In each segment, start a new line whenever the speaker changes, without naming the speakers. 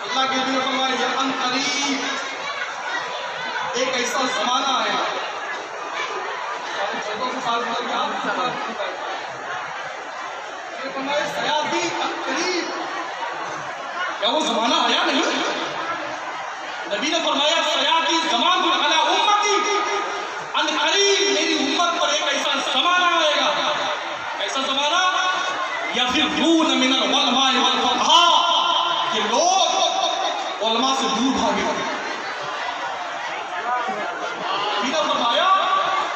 اللہ کے نبی نے فرمایا یہ ان قریب ایک ایسا زمانہ ہے سیاتی قریب، کیا وہ زمانہ آیا نہیں؟ نبی نے فرمایا سیاتی زمان علی امتی، ان قریب میری امت پر ایک ایسا زمانہ آئے گا، ایسا زمانہ یفرون من العلماء والفقہاء، کہ لوگ علماء سے دور بھاگے گا۔ نبی نے فرمایا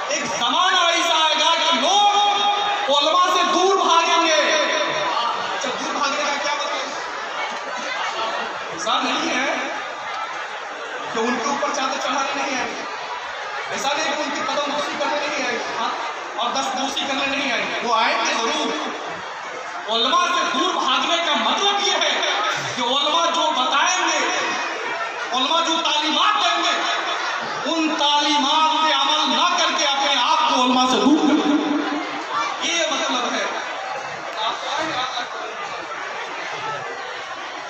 ایک زمانہ ایسا آئے گا کہ لوگ علماء سے دور بھاگیں گے۔ اچھا دور بھاگنے کا کیا مطلب؟ ایسا نہیں ہے کہ ان کے اوپر چادر چڑھانے نہیں آئے، ایسا نہیں کہ ان کی قدم بوسی کرنے نہیں آئے اور دست بوسی کرنے نہیں آئے، وہ آئیں گے ضرور۔ علماء سے دور بھاگنے کا مطلب یہ ہے کہ علماء جو بتائیں گے، علماء جو تعلیمات دیں گے، ان تعلیمات پہ عمل نہ کر کے اپنے آپ کو علماء سے دور کریں، یہ مطلب ہے۔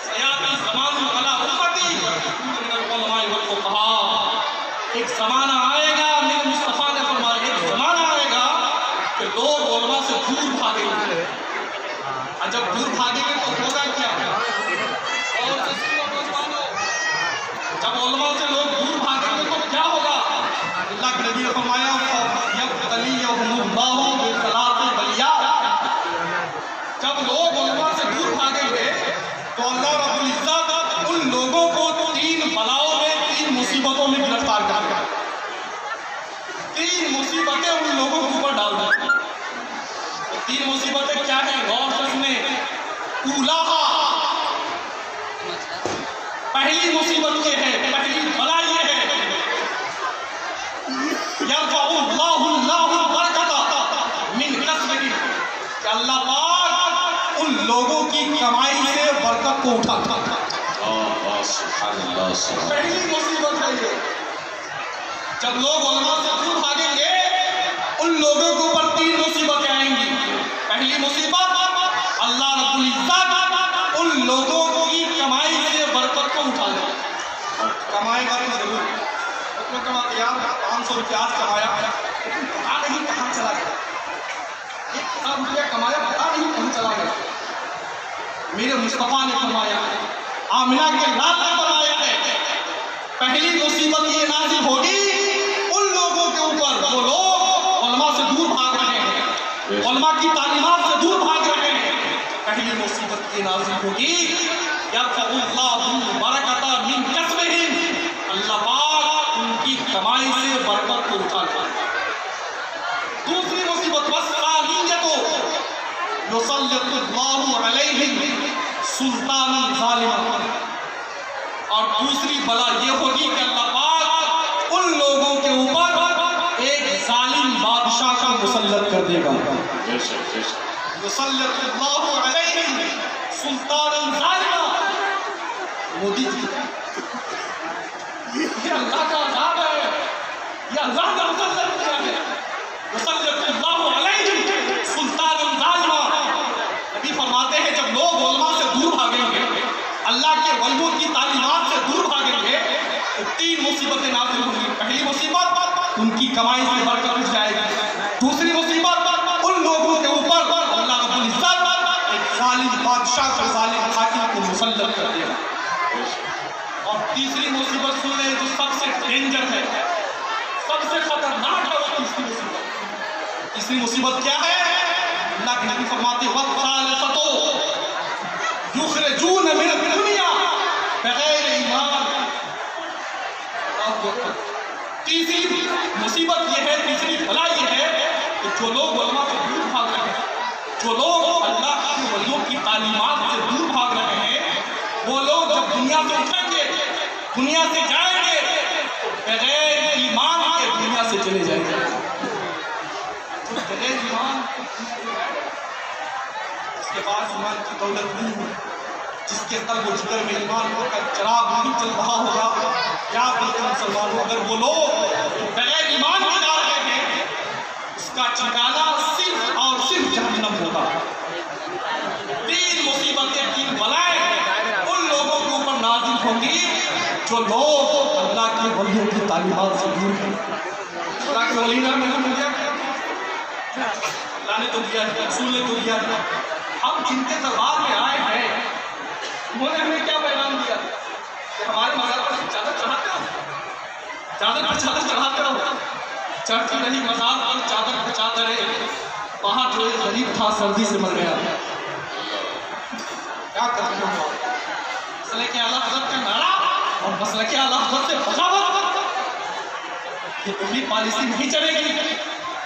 سیاتی زمان علی امتی من العلماء والفقہاء، ایک زمانہ آئے گا، میرے مصطفیٰ نے فرمایا ایک زمانہ آئے گا کہ لوگ علماء سے دور بھاگیں گے۔ جب دور بھاگیں گے تو ہوگا کیا؟ اور جب علماء سے لوگ دور بھاگیں گے تو کیا ہوگا؟ اللہ کے نبی نے فرمایا یبتلیہم اللہ بثلاث بلیات، جب لوگ علماء سے دور بھاگیں گے تو اللہ رب العزت ان لوگوں کو 3 بلاؤں میں 3 مصیبتوں میں گرفتار کرے گا۔ 3 مصیبتیں ان لوگوں کے اوپر ڈال دیں گے۔ 3 مصیبتیں کیا ہیں؟ غور سے سنیں۔ اولاہا، پہلی مصیبت یہ ہے، پہلی بلا یہ ہے، یرفع اللہ البرکۃ من کسبہم، کہ اللہ پاک ان لوگوں کی کمائی سے برکت کو اٹھاتا ہے۔ پہلی مصیبت ہے یہ، جب لوگ علماء سے دور بھاگیں گے ان لوگوں کے اوپر 3 مصیبتیں آئیں گی۔ پہلی مصیبت، اللہ رب العزت ان لوگوں کی کمائی سے برکت کو اٹھا لے۔ کمائے گا تو ضرور، اتنا کماتے یار 500 روپیہ آج کمایا، پتا نہیں کہاں چلا گیا، 1,000 روپیہ کمایا پتا نہیں کہاں چلا گیا۔ میرے مصطفیٰ نے فرمایا، آمنہ کے لال نے فرمایا ہے، پہلی مصیبت یہ نازل ہوگی ان لوگوں کے اوپر جو لوگ علماء سے دور بھاگ رہے ہیں، علماء کی تعلیمات سے دور بھاگ رہے ہیں۔ پہلی مصیبت یہ نازل ہوگی یرفع اللہ البرکۃ من کسبہم، اللہ پاک ان کی کمائی سے برکت کو اٹھا لے۔ دوسری مصیبت والثانیۃ یسلط اللہ علیہم سلطانا ظالما، اور دوسری بلا یہ ہوگی کہ اللہ پاک ان لوگوں کے اوپر ایک ظالم بادشاہ کا مسلط کر دے گا۔ یسلط اللہ علیہم سلطانا ظالما، مودی جی یہ اللہ کا عذاب ہے، یہ اللہ کا مسلط کیا ہے؟ یسلط اللہ علیہم سلطانا ظالما، نبی فرماتے ہیں جب لوگ علماء سے دور بھاگیں گے، اللہ کے علموں کی تعلیمات سے دور بھاگیں گے تو 3 مصیبتیں نازل ہوں گی۔ پہلی مصیبت ان کی کمائی سے برکت اٹھ جائے گی، دوسری مصیبت ان لوگوں کے اوپر اللہ رب العزت ایک ظالم بادشاہ کو، ظالم حاکم کو مسلط کر دے گا، اور تیسری مصیبت سنیں جو سب سے ڈینجر ہے، سب سے خطرناک ہے، وہ تیسری مصیبت کیا ہے؟ اللہ کے نبی فرماتے ہیں وَالثَّالِثَةُ یخرجون من الدنیا بغیر ایمان، تیسری مصیبت یہ ہے، تیسری بلا یہ ہے کہ جو لوگ علماء سے دور بھاگ رہے ہیں، جو لوگ اللہ کے ولیوں کی تعلیمات سے دور بھاگ رہے ہیں، وہ لوگ جب دنیا سے اٹھیں گے، دنیا سے جائیں گے تو بغیر ایمان کے دنیا سے چلے جائیں گے۔ بغیر ایمان اس کے بعد ایمان کی دولت نہیں ہے، جس کے قلب و جگر میں ایمان ہو کر چراغ نہیں چل رہا ہوگا، یا بلکہ مسلمان ہو اگر وہ لوگ بغیر ایمان کے جا رہے ہیں، اس کا ٹھکانہ صرف اور صرف جہنم ہوگا۔ 3 مصیبتیں، 3 بلائیں جو لوگ اللہ کے ولیوں کی تعلیمات سے دور ہیں. اللہ کے ولی نے ہمیں دیا، اللہ نے تو دیا ہے، رسول نے تو دیا ہے. ہم جن کے دربار میں آئے ہیں انہوں نے ہمیں کیا پیغام دیا کہ ہمارے مزار پر چادر چڑھاتے ہو، چادر پر چادر چڑھاتے ہو. چڑھتی رہی مزار پر چادر پر چادر ہے. وہاں جو ایک غریب تھا سردی سے مر گیا. کیا کرتے ہو؟ مسلک اعلیٰ حضرت کا نعرہ اور مسلک اعلیٰ حضرت سے بغاوت، یہ پہلی پالیسی نہیں چلے گی.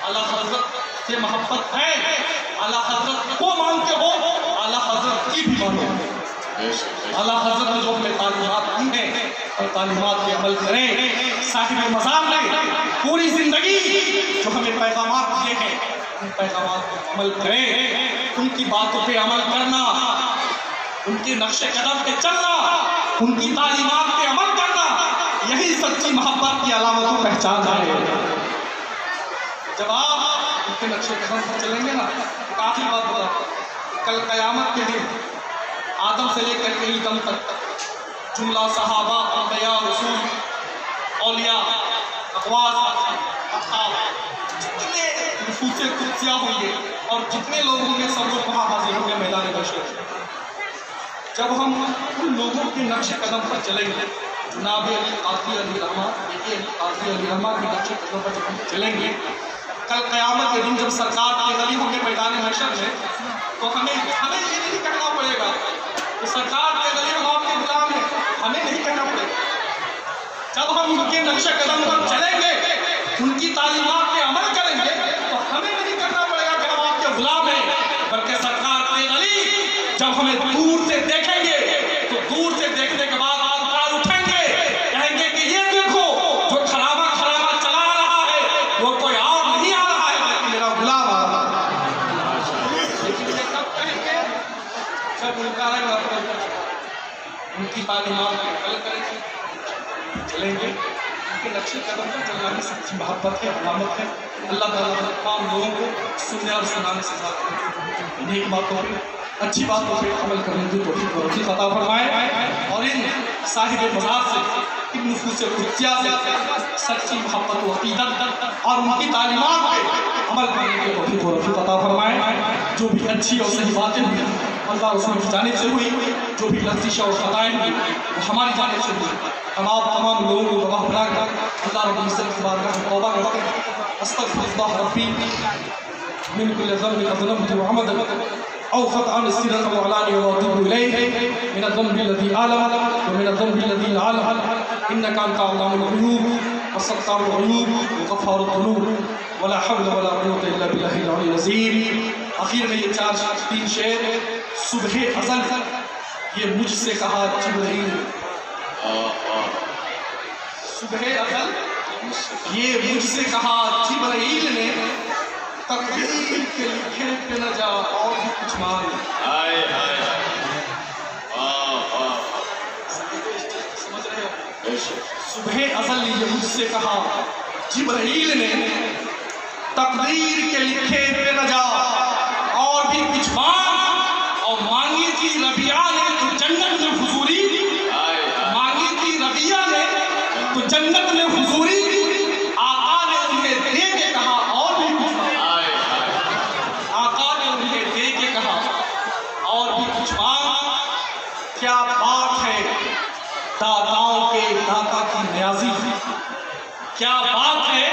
اعلیٰ حضرت سے محبت ہے، اعلیٰ حضرت کو مانتے ہو، اعلیٰ حضرت کی بھی مانو. اعلیٰ حضرت نے جو ہمیں تعلیمات دی ہیں اور تعلیمات پہ عمل کریں. صاحب مزار نے پوری زندگی جو ہمیں پیغامات دیے ہیں ان پیغامات پہ عمل کریں. ان کی باتوں پہ عمل کرنا، ان کے نقش قدم پہ چلنا، ان کی تعلیمات پہ عمل کرنا، یہی سچی محبت کی علامت و پہچان ہے. جب آپ ان کے نقش قدم پر چلیں گے نا، کافی بات بتا، کل قیامت کے دن آدم سے لے کر کے دم تک جملہ صحابہ، انبیاء، رسول، اولیاء، اقواس، اصحاب، جتنے نفوس قدسیہ ہوں گے اور جتنے لوگ ہوں گے سب لوگ وہاں حاضر ہوں گے میدان محشر. جب ہم ان لوگوں کے نقش قدم پر چلیں گے، جناب علی قادری علیہ الرحمہ، بیٹی علی قادری علیہ الرحمہ کے نقش قدم پر جب ہم چلیں گے، کل قیامت کے دن جب سرکار کے غریب ہوں گے میدان محشر میں، تو ہمیں یہ نہیں کہنا پڑے گا کہ سرکار کے غریب ہم آپ کے غلام ہیں. ہمیں نہیں کہنا پڑے گا. جب ہم ان کے نقش قدم پر چلیں گے، ان کی تعلیمات پہ عمل کریں گے، تو ہمیں نہیں کرنا پڑے گا کہ ہم آپ کے غلام ہیں، بلکہ سرکار کے غریب جب ہمیں دور سے دیکھیں گے تو دور سے دیکھنے کے بعد آپ پار اٹھیں گے، کہیں گے کہ یہ دیکھو جو خرابہ چلا رہا ہے وہ کوئی اور نہیں آ رہا ہے بلکہ میرا غلام آ رہا ہے. لیکن یہ کب کہیں گے؟ جب ان کا رنگ ان کی تعلیمات پہ عمل کریں گے، چلیں گے. ان کے نقش قدم پر چلنا کی سچی محبت ہے، علامت ہے. اللہ تعالیٰ تمام لوگوں کو سننے اور سنانے سے زیادہ نیک باتوں پہ، اچھی باتوں پہ عمل کرنے کی توفیق عطا فرمائے اور ان صاحب مزار سے، ان نفوس قدسیہ سے سچی محبت و عقیدت اور ان کی تعلیمات پہ عمل کرنے کی توفیق عطا فرمائے. جو بھی اچھی اور صحیح باتیں ہوئی اللہ رسول کی جانب سے ہوئی، جو بھی لغزشیں اور خطائیں ہوئی وہ ہماری جانب سے ہوئی. ہم آپ تمام لوگوں کو گواہ بنا کر اللہ رب العزت کی بارگاہ میں توبہ کرتے ہیں. استغفر اللہ ربی من كل ذنب أذنبت وعمدا أو خطأ سرا وعلانية وأتوب إليه من الذنب الذي أعلم ومن الذنب الذي لا أعلم إنك أنت علام الغيوب وستار العيوب وغفار الذنوب ولا حول ولا قوة إلا بالله العلي العظيم. آخر میں یہ تین شعر. صبح ازل یہ مجھ سے کہا جبرائیل، صبح ازل یہ مجھ سے کہا جبرائیل نے، تقدیر کے لکھے پہ نہ جا اور بھی کچھ مانگ. سمجھ رہے ہو؟ صبح ازل یہ مجھ سے کہا جبرائیل نے، تقدیر کے لکھے پہ نہ جا اور بھی کچھ مانگ. اور مانگی تھی ربیہ نے تو جنت میں حضوری، مانگی تھی ربیہ نے تو جنت میں حضوری. آقا نے انہیں دے کے کہا اور بھی کچھ مانگ. آقا نے انہیں دے کے کہا اور بھی کچھ مانگ. کیا بات ہے داتاؤں کے داتا کی نیازی، کیا بات ہے